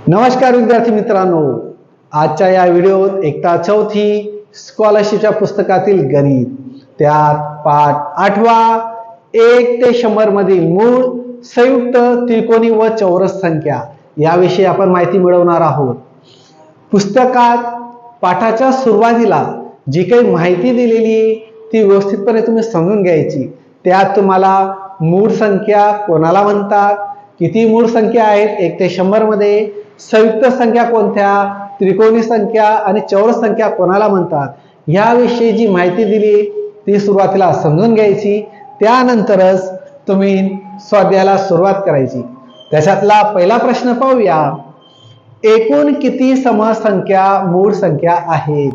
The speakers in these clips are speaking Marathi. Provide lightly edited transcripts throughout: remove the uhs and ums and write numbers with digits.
नमस्कार विद्यार्थी मित्रांनो, आजच्या या व्हिडिओत इयत्ता चौथी स्कॉलरशिपच्या पुस्तकातील गणित त्यात पाठ 8वा 1 ते 100 मधील मूळ, संयुक्त, त्रिकोणी व चौरस संख्या याविषयी आपण माहिती मिळवणार आहोत। पुस्तकात पाठाच्या सुरुवातीला जी काही माहिती दिलेली आहे ती व्यवस्थितपणे तुम्ही समजून घ्यायची। त्यात तुम्हाला मूळ संख्या कोणाला म्हणतात, किती मूळ संख्या आहेत 1 ते 100 मध्ये, संयुक्त संख्या कोणत्या, त्रिकोणी संख्या आणि चौरस संख्या कोणाला म्हणतात याविषयी जी माहिती दिली ती सुरुवातीला समजून घ्यायची। त्यानंतरच तुम्ही स्वाध्यायाला सुरुवात करायची। त्याच्यातला पहिला प्रश्न पाहूया, एकूण किती समसंख्या मूळ संख्या आहेत?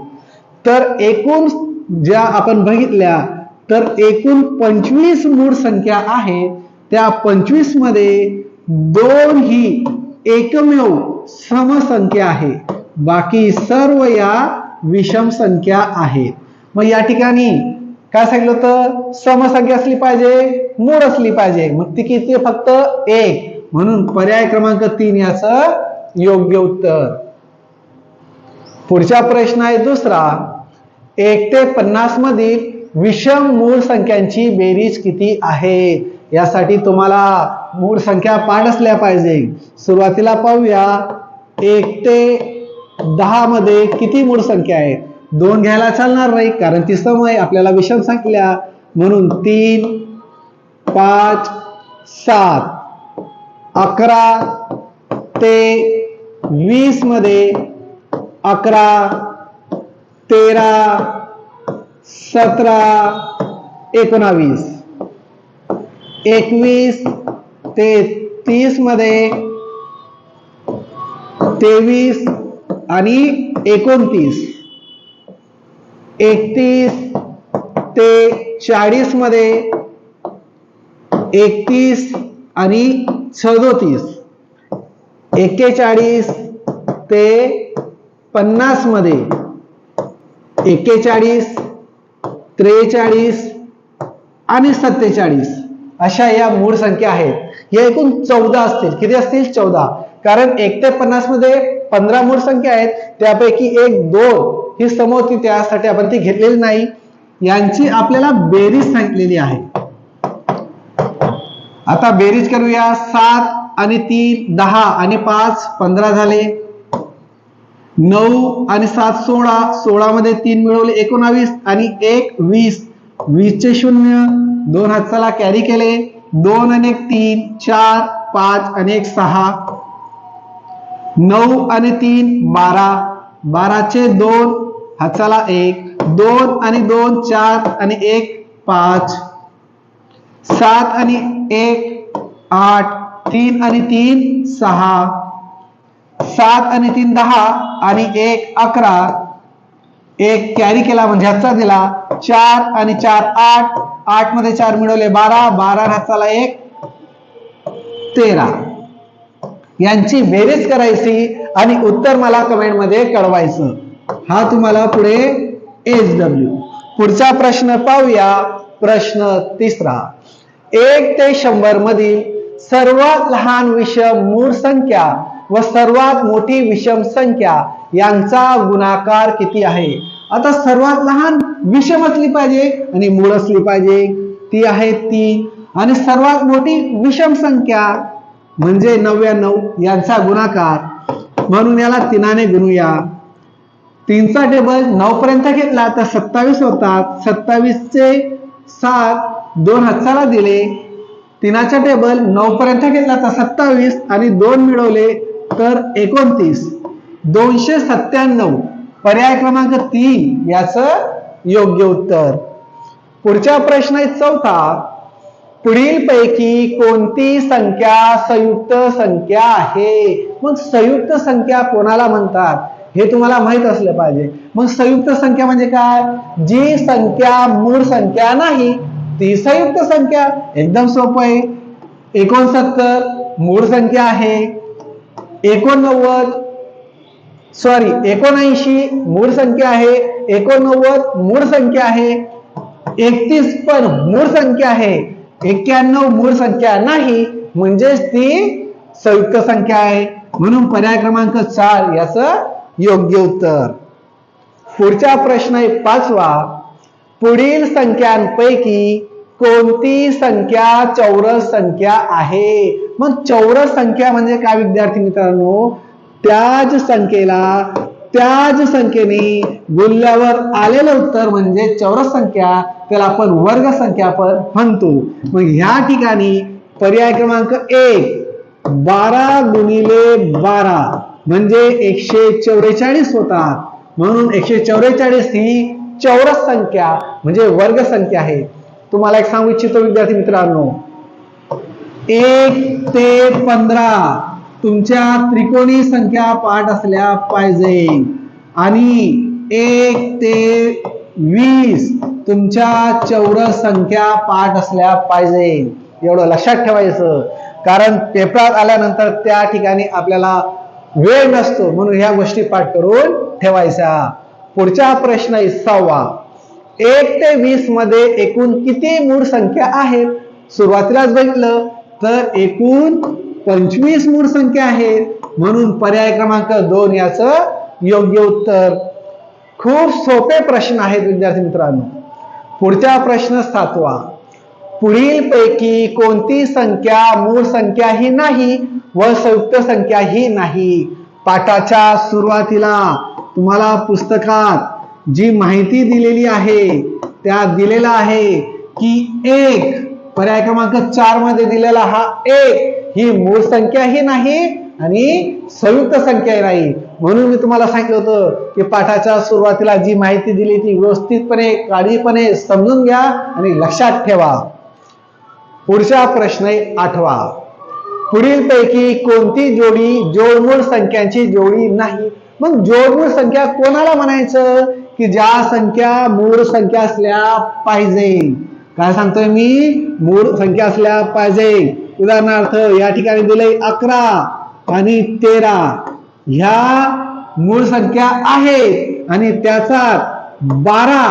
तर एकूण ज्या आपण बघितल्या तर एकूण 25 मूळ संख्या आहेत। त्या 25 मध्ये 2 ही एकमेव समसंख्या आहे, बाकी सर्व या विषम संख्या आहेत। मग या ठिकाणी काय सांगितलं होतं, समसंख्या असली पाहिजे, मूळ असली पाहिजे। मग ती किती? फक्त 1, म्हणून पर्याय क्रमांक 3 याचं योग्य उत्तर। पुढचा प्रश्न आहे दुसरा, 1 ते 50 मधील विषम मूळ संख्यांची बेरीज किती आहे? यासाठी तुम्हाला मूळ संख्या पाठ असल्या पाहिजे। सुरुवातीला पाहूया, 1 ते 10 मध्ये किती मूळ संख्या आहेत? 2 घ्यायला चालणार नाही कारण ती सम आहे, आपल्याला विषम संख्या, म्हणून 3, 5, 7, 11 ते 20 मध्ये 11, 13, 17, 19, 21 ते 30 मध्ये 23 आणि 29, 31 ते 40 मध्ये 31 आणि 37, 41 ते 50 मध्ये 41, 43 आणि 47 अशा या मूळ संख्या आहेत। या एकूण 14 असतील। किती असतील? 14, कारण 1 ते 50 मध्ये 15 मूळ संख्या आहेत, त्यापैकी 1, 2 ही सम होती, त्यासाठी आपण ती घेतलेली नाही। यांची आपल्याला बेरीज सांगितलेली आहे। आता बेरीज करूया। 7 आणि 3 10 आणि 5 15 झाले, 9 आणि 7 16, 16 मध्ये 3 मिळवले 19 आणि 1 20, 20 चे 0, 2 हाताला कॅरी केले, 2 आणि 1 3, 4, 5 आणि 1 6, 9 आणि 3 12, 12 चे 2 हाताला 1, 2 आणि 2 4 आणि 1 5, 7 आणि 1 8, 3 आणि 3 6, 7 आणि 3 10 आणि 1 11, 1 कॅरी केला म्हणजे हातचा दिला, 4 आणि 4 8, 8 मध्ये 4 मिळवले 12, 12 हाताला 1 13। यांची बेरीज करायची आणि उत्तर मला कमेंट मध्ये कळवायचं। हा तुम्हाला पुढे SW। पुढचा प्रश्न पाहूया, प्रश्न तिसरा, 1 ते 100 मधील सर्वात लहान विषम मूळ संख्या व सर्वात मोठी विषम संख्या यांचा गुणाकार किती आहे? आता सर्वात लहान विषम असली पाहिजे आणि मूळ असली पाहिजे, ती आहे 3, आणि सर्वात मोठी विषम संख्या म्हणजे 99 यांचा गुणाकार, म्हणून याला 3 ने गुणूया। 3 चा टेबल 9 पर्यंत घेतला तर 27 होतात, 27 चे 7 2 हाताला दिले, 3 चा टेबल 9 पर्यंत घेतला तर 27 आणि 2 मिळवले तर 29, 297, पर्याय क्रमांक 3 याचं योग्य उत्तर। पुढचा प्रश्न आहे चौथा, पुढील पैकी कोणती संख्या संयुक्त संख्या आहे? मग संयुक्त संख्या कोणाला म्हणतात हे तुम्हाला माहित असलं पाहिजे। मग संयुक्त संख्या म्हणजे काय? जी संख्या मूळ संख्या नाही ती संयुक्त संख्या। एकदम सोपं आहे। 69 मूळ संख्या आहे, 79 मूळ संख्या आहे, 89 मूळ संख्या आहे, 31 पण मूळ संख्या आहे, 91 मूळ संख्या नाही, म्हणजेच ती संयुक्त संख्या आहे। म्हणून पर्याय क्रमांक 4 याचं योग्य उत्तर. पुढचा प्रश्न आहे 5वा. पुढील संख्यांपैकी कोणती संख्या चौरस संख्या आहे? मग चौरस संख्या म्हणजे काय विद्यार्थी मित्रांनो? त्याच संख्येने गुणल्यावर आलेलं उत्तर म्हणजे चौरस संख्या, त्याला आपण वर्ग संख्या पण म्हणतो. मग ह्या ठिकाणी पर्याय क्रमांक 1 12 गुणिले 12 म्हणजे 144 होतात. म्हणून 144 ही चौरस संख्या म्हणजे वर्ग संख्या आहे. तुम्हाला एक सांगू इच्छितो विद्यार्थी मित्रांनो, 1 ते 15 तुमच्या त्रिकोणी संख्या पाठ असल्या पाहिजे आणि 1 ते 20 तुमच्या चौरस संख्या पाठ असल्या पाहिजे. एवढं लक्षात ठेवायचं, कारण पेपरात आल्यानंतर त्या ठिकाणी आपल्याला वेळ नसतो, म्हणून ह्या गोष्टी पाठ करून ठेवायच्या. पुढचा प्रश्न आहे 6वा. 1 ते 20 मध्ये एकूण किती मूळ संख्या आहेत? सुरुवातीलाच बघितलं तर एकूण 25 मूळ संख्या आहेत. म्हणून पर्याय क्रमांक 2 याचं योग्य उत्तर. खूप सोपे प्रश्न आहेत विद्यार्थी मित्रांनो. पुढचा प्रश्न 7वा. पुढील पैकी कोणती संख्या मूळ संख्या ही नाही व संयुक्त संख्या ही नाही? पाठाच्या सुरुवातीला तुम्हाला पुस्तकात जी माहिती दिलेली आहे त्यात दिलेला आहे की 1 पर्याय क्रमांक 4 मध्ये दिलेला हा 1 ही मूळ संख्या ही नाही आणि संयुक्त संख्या नाही. म्हणून मी तुम्हाला सांगितलं होतं की पाठाच्या सुरुवातीला जी माहिती दिली ती व्यवस्थितपणे काळजीपणे समजून घ्या आणि लक्षात ठेवा. पुढचा प्रश्न आहे 8वा. पुढील पैकी कोणती जोडी जोडमूळ संख्यांची जोडी नाही? मग जोडमूळ संख्या कोणाला म्हणायचं? की ज्या संख्या मूळ संख्या असल्या पाहिजे. काय सांगतोय मी? मूळ संख्या असल्या पाहिजे. उदाहरणार्थ या ठिकाणी दिलंय 11 आणि 13 ह्या मूळ संख्या आहेत आणि त्याचा 12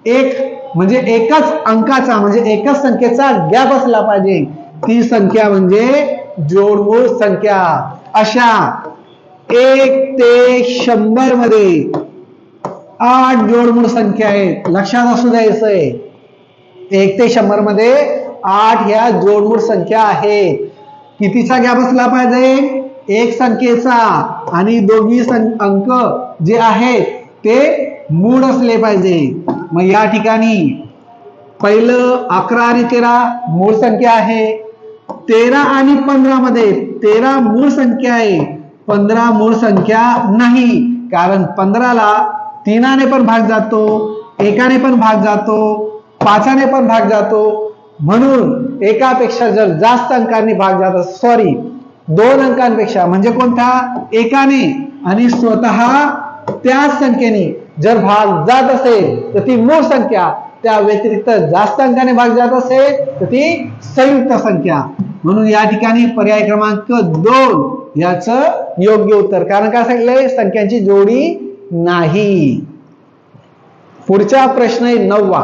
एक म्हणजे एकाच अंकाचा म्हणजे एकाच संख्येचा गॅप असला पाहिजे. ती संख्या म्हणजे जोडमूळ संख्या. अशा 1 ते 100 मध्ये 8 जोडमूळ संख्या आहेत. लक्षात असू द्यायचंय, 1 ते 100 मध्ये 8 ह्या जोडमूळ संख्या आहेत. कितीचा गॅप असला पाहिजे? एक संख्येचा आणि दोन्ही अंक जे आहेत ते मूळ असले पाहिजे. मग या ठिकाणी पहिलं 11 आणि 13 मूळ संख्या आहे. 13 आणि 15 मध्ये 13 मूळ संख्या आहे, 15 मूळ संख्या नाही. कारण 15ला 3 पण भाग जातो, 1 पण भाग जातो, 5 पण भाग जातो. म्हणून एकापेक्षा जर जास्त अंकांनी भाग जात सॉरी 2 अंकांपेक्षा म्हणजे कोणता? 1 आणि स्वतः त्याच संख्येने जर भाग जात असेल तर ती मूळ संख्या, त्या व्यतिरिक्त जास्त अंकाने भाग जात असेल तर ती संयुक्त संख्या. म्हणून या ठिकाणी पर्याय क्रमांक 2 याचं योग्य उत्तर. कारण काय सांगितलंय? संख्यांची जोडी नाही. पुढचा प्रश्न आहे 9वा.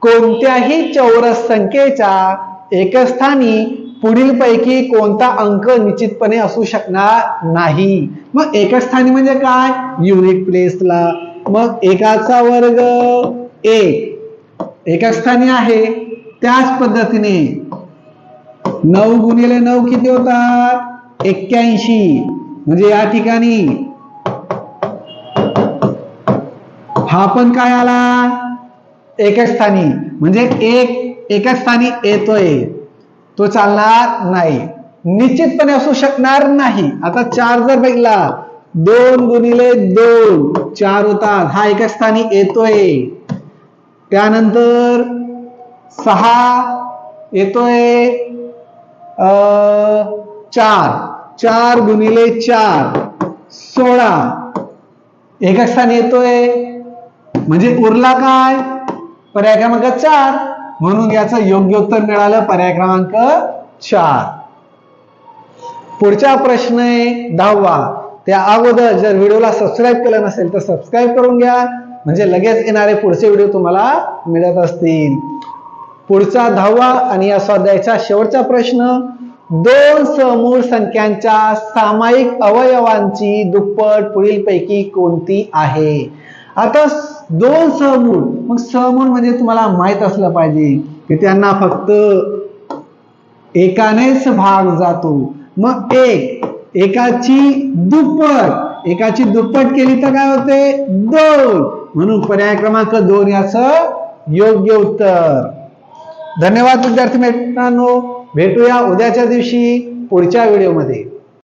कोणत्याही चौरस संख्येच्या एकस्थानी पुढील पैकी कोणता अंक निश्चितपणे असू शकणार नाही? मग एकस्थानी म्हणजे काय? युनिट प्लेसला. मग 1चा वर्ग 1 एकस्थानी आहे. त्याच पद्धतीने 9 गुणिले 9 किती होतात? 81. म्हणजे या ठिकाणी हा पण काय आला? एकस्थानी. म्हणजे 1 एकस्थानी येतोय, तो चालणार नाही, निश्चितपणे असू शकणार नाही. आता 4 जर बघितला, 2 गुणिले 2 4 होतात, हा एकस्थानी येतोय. त्यानंतर 6 येतोय 4 गुणिले 4 16 एकस्थानी येतोय. म्हणजे उरला काय? पर्याय क्रमांक 4. म्हणून याचं योग्य उत्तर मिळालं पर्याय क्रमांक 4. पुढचा प्रश्न आहे 10वा. त्या अगोदर जर व्हिडिओला सबस्क्राईब केलं नसेल तर सबस्क्राईब करून घ्या, म्हणजे लगेच येणारे पुढचे व्हिडिओ तुम्हाला मिळत असतील. पुढचा 10वा आणि या स्वाध्यायाचा शेवटचा प्रश्न. दोन समूळ संख्यांच्या सामायिक अवयवांची दुप्पट पुढीलपैकी कोणती आहे? आता दोन समूळ, मग समूळ म्हणजे तुम्हाला माहित असलं पाहिजे की त्यांना फक्त एकानेच भाग जातो. मग एकाची दुप्पट केली तर काय होते? 2. म्हणून पर्याय क्रमांक 2 याचं योग्य उत्तर. धन्यवाद विद्यार्थी मित्रांनो, भेटूया उद्याच्या दिवशी पुढच्या व्हिडिओमध्ये.